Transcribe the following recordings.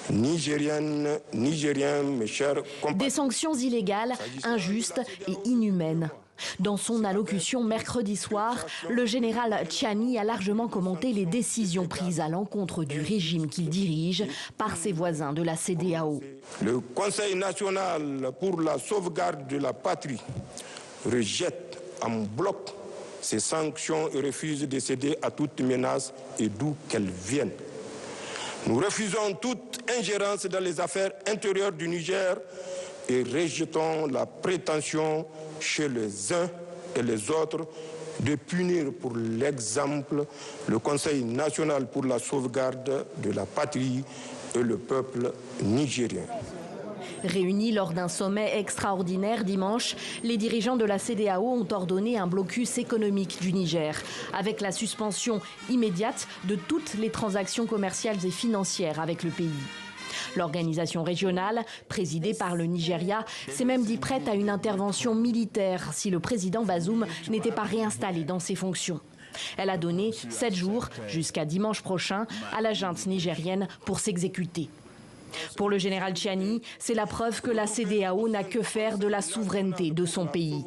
Nigériennes, Nigériens, mes chers compatriotes. Des sanctions illégales, injustes et inhumaines. Dans son allocution mercredi soir, le général Tchiani a largement commenté les décisions prises à l'encontre du régime qu'il dirige par ses voisins de la CEDEAO. Le Conseil national pour la sauvegarde de la patrie rejette en bloc ces sanctions et refuse de céder à toute menace et d'où qu'elles viennent. Nous refusons toute ingérence dans les affaires intérieures du Niger et rejetons la prétention chez les uns et les autres de punir pour l'exemple le Conseil national pour la sauvegarde de la patrie et le peuple nigérien. Réunis lors d'un sommet extraordinaire dimanche, les dirigeants de la CEDEAO ont ordonné un blocus économique du Niger, avec la suspension immédiate de toutes les transactions commerciales et financières avec le pays. L'organisation régionale, présidée par le Nigeria, s'est même dit prête à une intervention militaire si le président Bazoum n'était pas réinstallé dans ses fonctions. Elle a donné 7 jours, jusqu'à dimanche prochain, à la junte nigérienne pour s'exécuter. Pour le général Tchiani, c'est la preuve que la CEDEAO n'a que faire de la souveraineté de son pays.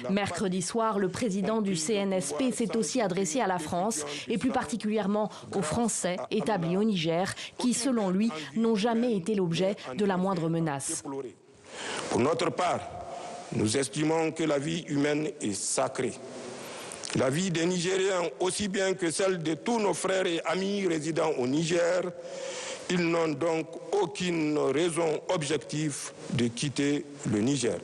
Mercredi soir, le président du CNSP s'est aussi adressé à la France et plus particulièrement aux Français établis au Niger qui, selon lui, n'ont jamais été l'objet de la moindre menace. Pour notre part, nous estimons que la vie humaine est sacrée. La vie des Nigériens, aussi bien que celle de tous nos frères et amis résidant au Niger, ils n'ont donc aucune raison objective de quitter le Niger.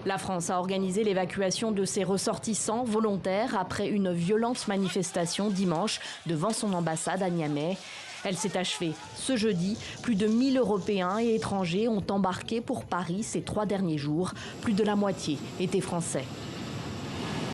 La France a organisé l'évacuation de ses ressortissants volontaires après une violente manifestation dimanche devant son ambassade à Niamey. Elle s'est achevée ce jeudi. Plus de 1000 Européens et étrangers ont embarqué pour Paris ces 3 derniers jours. Plus de la moitié étaient français.